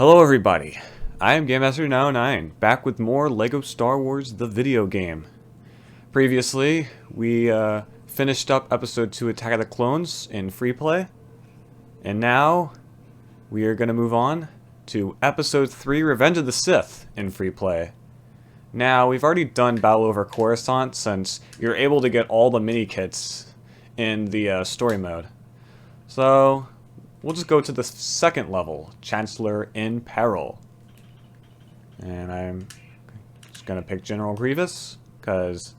Hello everybody, I am Gamemaster 909, back with more LEGO Star Wars the video game. Previously, we finished up Episode 2 Attack of the Clones in free play, and now we are going to move on to Episode 3 Revenge of the Sith in free play. Now, we've already done Battle over Coruscant since you're able to get all the mini-kits in the story mode. So, we'll just go to the second level, Chancellor In Peril. And I'm just going to pick General Grievous, because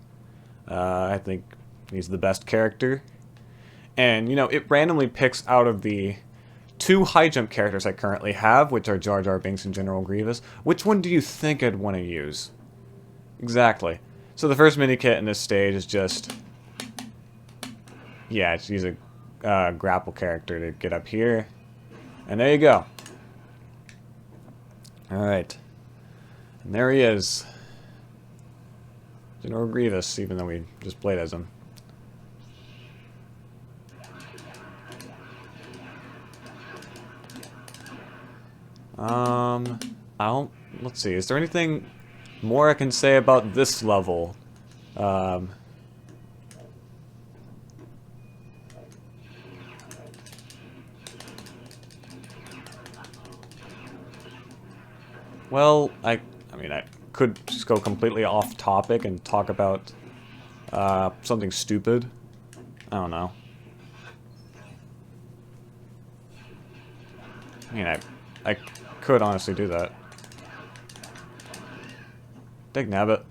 I think he's the best character. And, you know, it randomly picks out of the two high jump characters I currently have, which are Jar Jar Binks and General Grievous. Which one do you think I'd want to use? Exactly. So the first mini kit in this stage is just... yeah, it's use a grapple character to get up here. And there you go. Alright. And there he is. General Grievous, even though we just played as him. Let's see, is there anything more I can say about this level? Well, I mean, I could just go completely off topic and talk about something stupid. I don't know. I mean, I could honestly do that. Dagnabbit.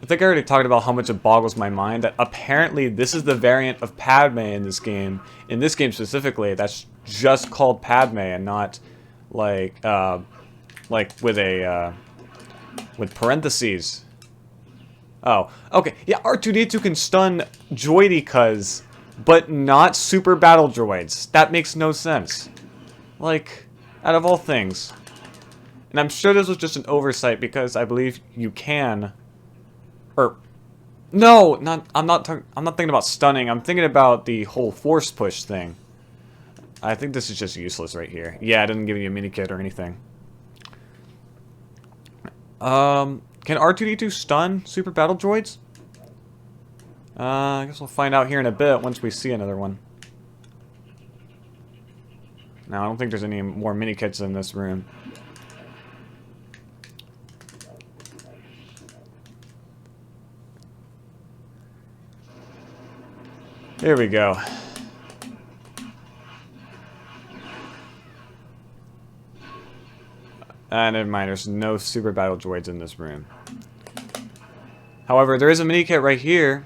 I think I already talked about how much it boggles my mind that apparently this is the variant of Padme in this game. In this game specifically, that's just called Padme and not like with a with parentheses. Oh, okay. Yeah, R2-D2 can stun droidy cuz, but not super battle droids. That makes no sense. Like, out of all things. And I'm sure this was just an oversight because I believe you can. Or, no, I'm not thinking about stunning. I'm thinking about the whole force push thing. I think this is just useless right here. Yeah, it doesn't give you a mini kit or anything. Can R2-D2 stun super battle droids? I guess we'll find out here in a bit once we see another one. Now, I don't think there's any more mini kits in this room. Here we go. Never mind, there's no super battle droids in this room. However, there is a mini kit right here.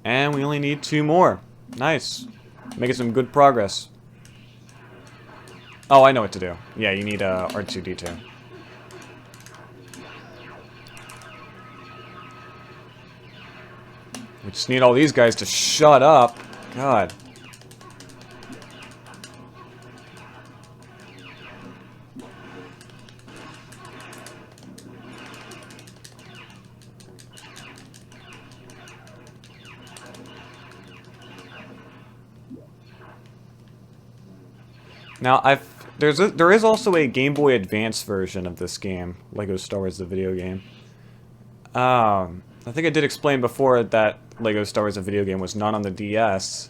And we only need 2 more. Nice. Making some good progress. Oh, I know what to do. Yeah, you need R2-D2. We just need all these guys to shut up. God. Now, there is also a Game Boy Advance version of this game, LEGO Star Wars the video game. I think I did explain before that LEGO Star Wars the video game was not on the DS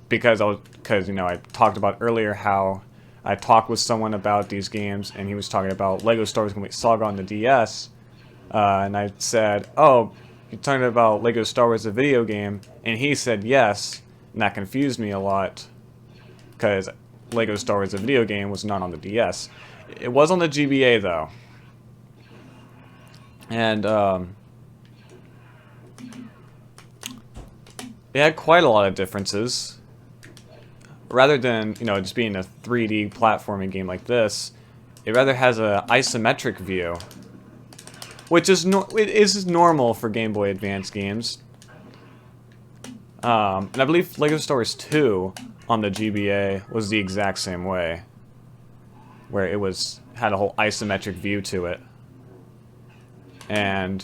because you know, I talked about earlier how I talked with someone about these games and he was talking about LEGO Star Wars Complete Saga on the DS, and I said, "Oh, you're talking about LEGO Star Wars the video game?" And he said yes. And that confused me a lot, because LEGO Star Wars the video game was not on the DS. It was on the GBA, though. And, it had quite a lot of differences. Rather than, you know, just being a 3D platforming game like this, it rather has an isometric view. Which is, it is normal for Game Boy Advance games. And I believe LEGO Star Wars 2 on the GBA was the exact same way, where it had a whole isometric view to it. And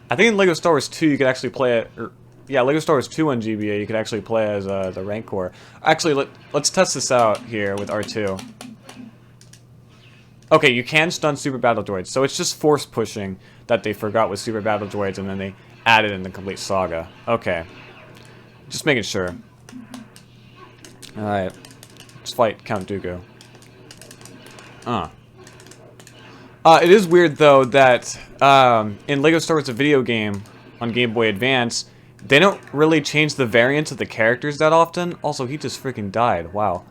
I think in Lego Star Wars 2 you could actually play it, or yeah, Lego Star Wars 2 on GBA you could actually play as the Rancor. Actually, let's test this out here with R2. Okay, you can stun Super Battle Droids, so it's just force pushing that they forgot with Super Battle Droids and then they added in the complete saga. Okay. Just making sure. Alright. Let's fight Count Dooku. It is weird, though, that in Lego Star Wars, a video game on Game Boy Advance, they don't really change the variants of the characters that often. Also, he just freaking died. Wow.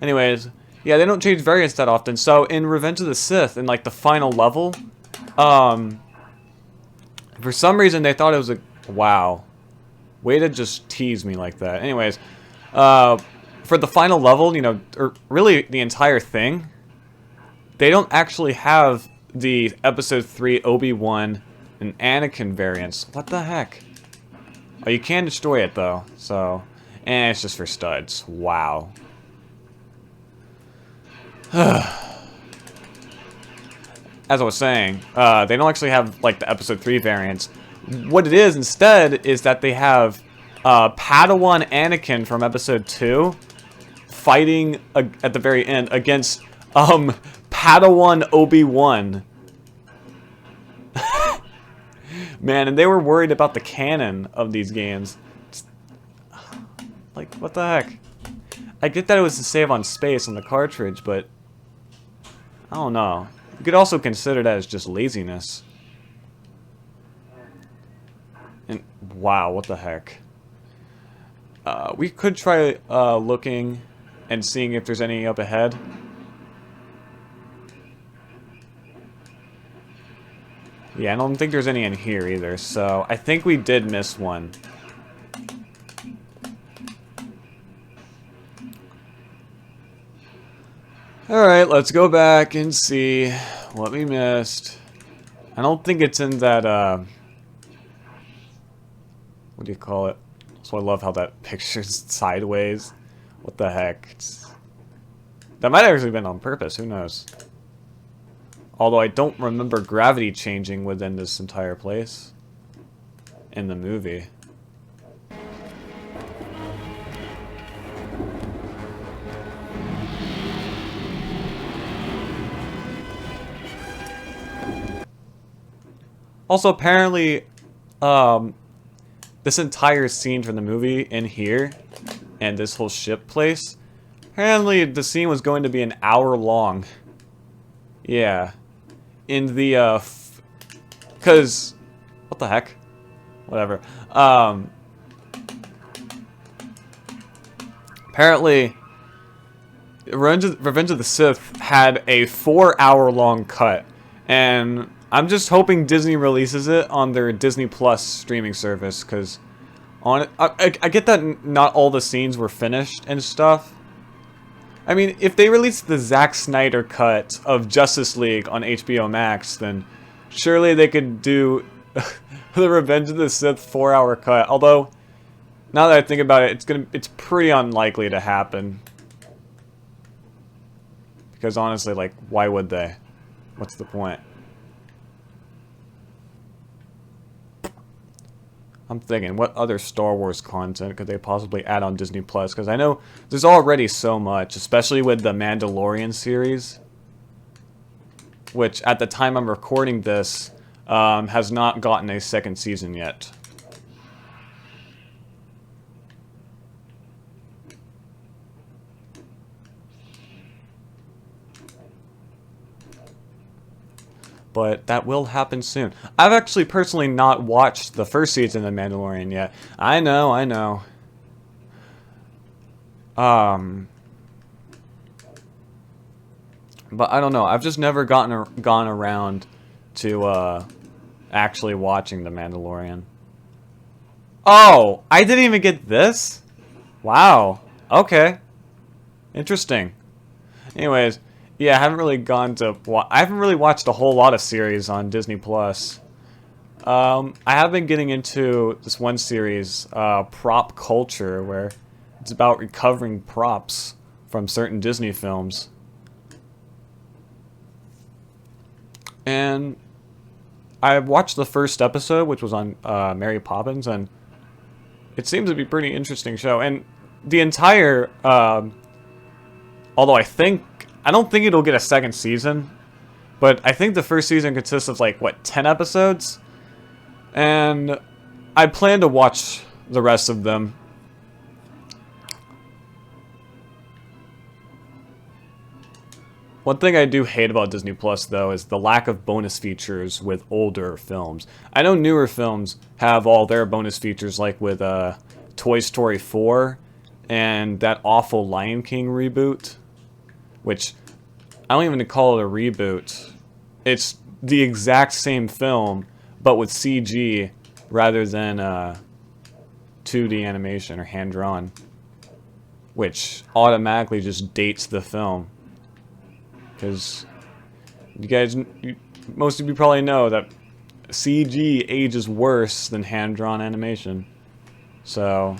Anyways, yeah, they don't change variants that often. So, in Revenge of the Sith, in, like, the final level, for some reason, they thought it was a... Wow. Way to just tease me like that. Anyways, for the final level, you know, or really the entire thing, they don't actually have the Episode 3 Obi-Wan and Anakin variants. What the heck? Oh, you can destroy it, though, so... And it's just for studs. Wow. As I was saying, they don't actually have, like, the Episode 3 variants. What it is, instead, is that they have Padawan Anakin from Episode 2 fighting at the very end against, Padawan Obi-Wan. Man, and they were worried about the canon of these games. Like, what the heck? I get that it was to save on space on the cartridge, but... I don't know. You could also consider that as just laziness. And, wow, what the heck? We could try looking and seeing if there's any up ahead. Yeah, I don't think there's any in here either, so I think we did miss one. Alright, let's go back and see what we missed. I don't think it's in that, what do you call it? So I love how that picture's sideways. What the heck? That might have actually been on purpose, who knows? Although I don't remember gravity changing within this entire place in the movie. Also, apparently, this entire scene from the movie in here and this whole ship place, apparently the scene was going to be an hour long. Yeah. In the, cause, what the heck? Whatever. Apparently, Revenge of the Sith had a 4-hour-long cut, and I'm just hoping Disney releases it on their Disney Plus streaming service, cause I get that not all the scenes were finished and stuff. I mean, if they released the Zack Snyder cut of Justice League on HBO Max, then surely they could do the Revenge of the Sith 4-hour cut. Although, now that I think about it, it's pretty unlikely to happen. Because honestly, like, why would they? What's the point? I'm thinking, what other Star Wars content could they possibly add on Disney Plus? Because I know there's already so much, especially with the Mandalorian series, which at the time I'm recording this has not gotten a second season yet. But that will happen soon. I've actually personally not watched the first season of The Mandalorian yet. I know. But I don't know. I've just never gone around to actually watching The Mandalorian. Oh, I didn't even get this? Wow. Okay. Interesting. Anyways. Yeah, I haven't really I haven't really watched a whole lot of series on Disney Plus. I have been getting into this one series, Prop Culture, where it's about recovering props from certain Disney films. And I watched the first episode, which was on Mary Poppins, and it seems to be a pretty interesting show. And the entire, although I don't think it'll get a second season, but I think the first season consists of like, what, 10 episodes? And I plan to watch the rest of them. One thing I do hate about Disney Plus, though, is the lack of bonus features with older films. I know newer films have all their bonus features, like with Toy Story 4 and that awful Lion King reboot, which I don't even call it a reboot. It's the exact same film, but with CG rather than 2D animation or hand-drawn, which automatically just dates the film. Because you guys, most of you probably know that CG ages worse than hand-drawn animation. So,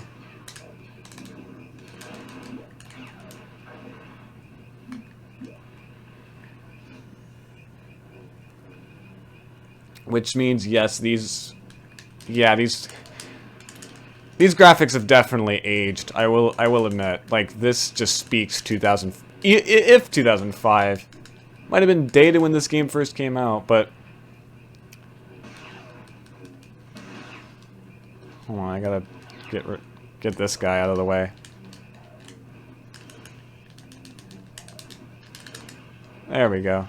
which means yes, these graphics have definitely aged. I will admit, like, this just speaks 2000. If 2005 might have been dated when this game first came out, but hold on, I gotta get this guy out of the way. There we go.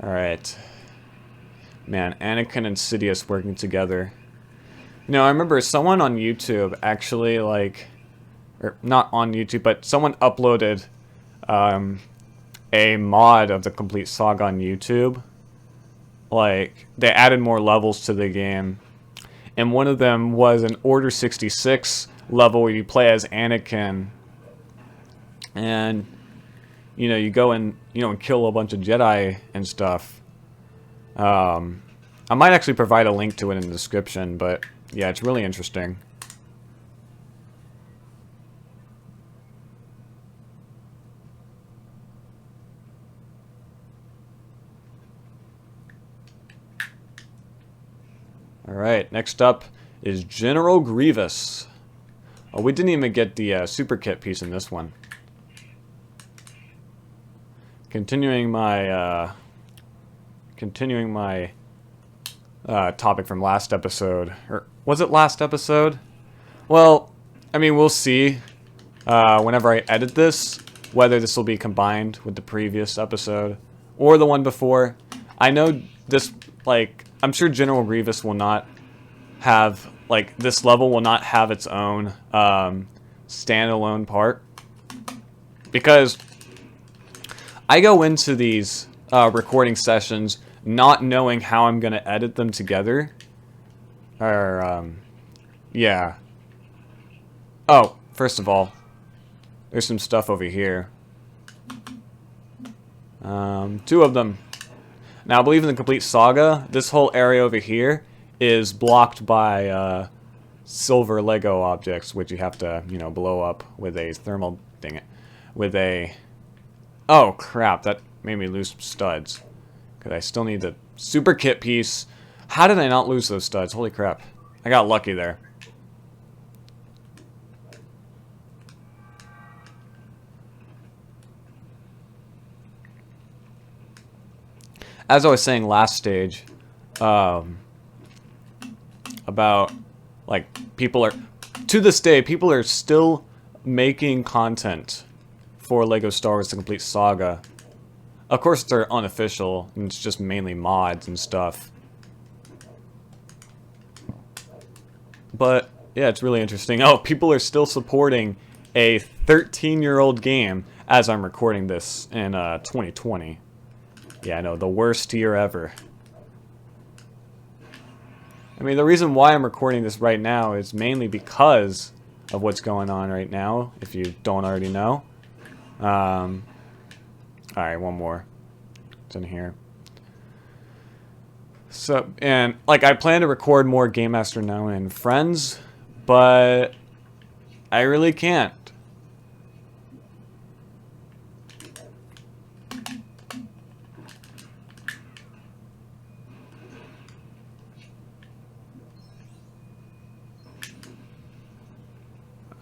All right, man, Anakin and Sidious working together. You know, I remember someone on YouTube actually, like, or not on YouTube, but someone uploaded a mod of the complete saga on YouTube. Like, they added more levels to the game, and one of them was an Order 66 level where you play as Anakin, and you know, you go and and kill a bunch of Jedi and stuff. I might actually provide a link to it in the description, but yeah, it's really interesting. Alright, next up is General Grievous. Oh, we didn't even get the super kit piece in this one. Continuing my topic from last episode. Or was it last episode? Well, I mean, we'll see whenever I edit this, whether this will be combined with the previous episode or the one before. I know this, like, I'm sure General Grievous will not have, like, this level will not have its own standalone part, because I go into these recording sessions not knowing how I'm going to edit them together. Or, yeah. Oh, first of all, there's some stuff over here. 2 of them. Now, I believe in the complete saga, this whole area over here is blocked by silver Lego objects, which you have to, blow up with a thermal, dang it, with a... Oh, crap, that made me lose some studs. Because I still need the super kit piece. How did I not lose those studs? Holy crap. I got lucky there. As I was saying last stage, about, like, to this day, people are still making content for LEGO Star Wars The Complete Saga. Of course, they're unofficial, and it's just mainly mods and stuff. But, yeah, it's really interesting. Oh, people are still supporting a 13-year-old game as I'm recording this in 2020. Yeah, I know, the worst year ever. I mean, the reason why I'm recording this right now is mainly because of what's going on right now, if you don't already know. Alright, one more. It's in here. So, and, like, I plan to record more Gamemaster now and Friends, but I really can't.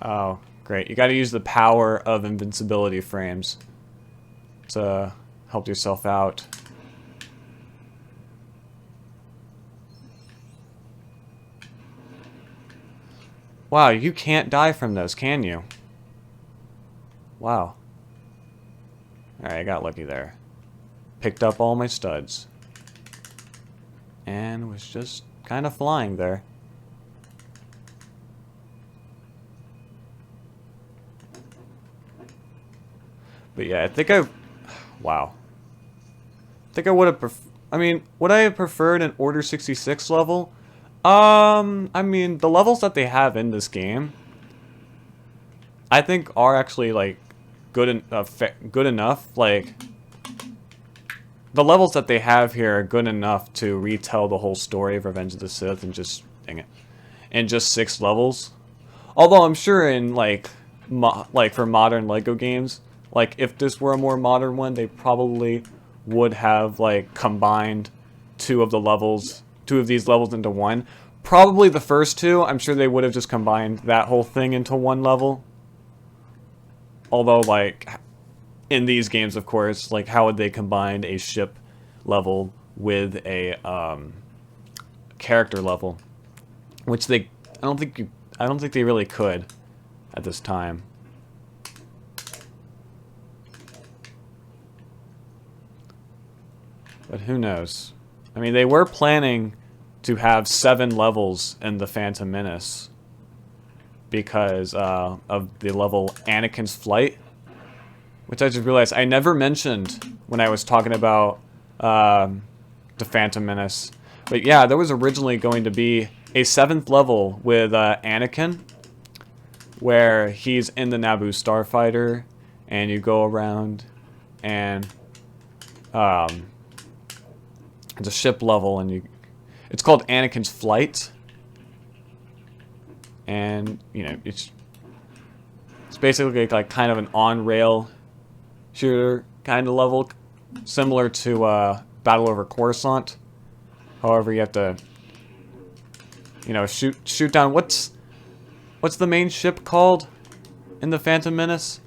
Oh, great. You gotta use the power of invincibility frames to help yourself out. Wow, you can't die from those, can you? Wow. Alright, I got lucky there. Picked up all my studs. And was just kind of flying there. But yeah, I think wow. I think I would have I mean, would I have preferred an Order 66 level? I mean, the levels that they have in this game, I think are actually, like, good enough. Like, the levels that they have here are good enough to retell the whole story of Revenge of the Sith in just, dang it, in just 6 levels. Although I'm sure in, like, for modern LEGO games, like, if this were a more modern one, they probably would have, like, combined two of these levels into one. Probably the first two, I'm sure they would have just combined that whole thing into one level. Although, like, in these games, of course, like, how would they combine a ship level with a character level? Which I don't think they really could at this time. But who knows? I mean, they were planning to have 7 levels in the Phantom Menace because of the level Anakin's Flight, which I just realized I never mentioned when I was talking about the Phantom Menace. But yeah, there was originally going to be a 7th level with Anakin, where he's in the Naboo Starfighter, and you go around, and it's a ship level, and it's called Anakin's Flight, and you know it's basically like kind of an on-rail shooter kind of level, similar to Battle over Coruscant. However, you have to, you know, shoot down what's the main ship called in the Phantom Menace?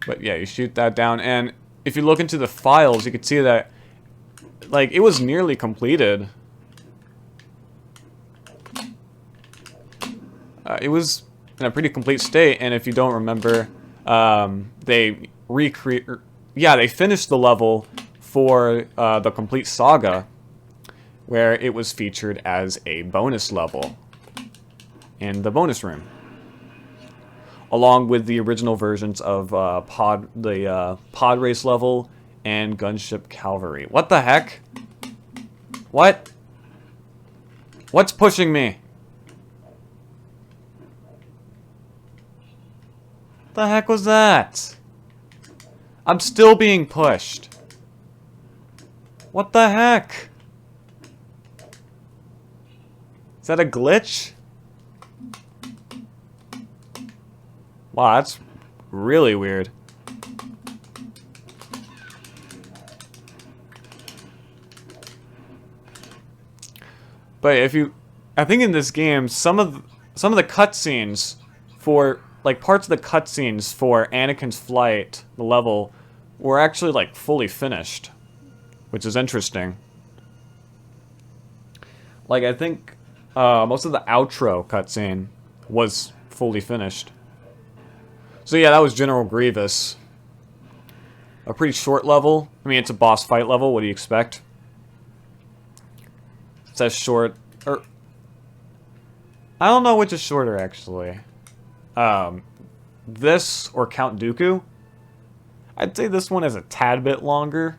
But yeah, you shoot that down, and if you look into the files, you can see that, like, it was nearly completed. It was in a pretty complete state, and if you don't remember, they finished the level for the complete saga, where it was featured as a bonus level in the bonus room, along with the original versions of pod race level and gunship cavalry. What the heck? What? What's pushing me? The heck was that? I'm still being pushed. What the heck? Is that a glitch? Wow, that's really weird. But I think in this game, some of the cutscenes for, like, parts of the cutscenes for Anakin's Flight, the level, were actually, like, fully finished, which is interesting. Like, I think most of the outro cutscene was fully finished. So yeah, that was General Grievous. A pretty short level. I mean, it's a boss fight level. What do you expect? It says short, or I don't know which is shorter, actually. This or Count Dooku. I'd say this one is a tad bit longer.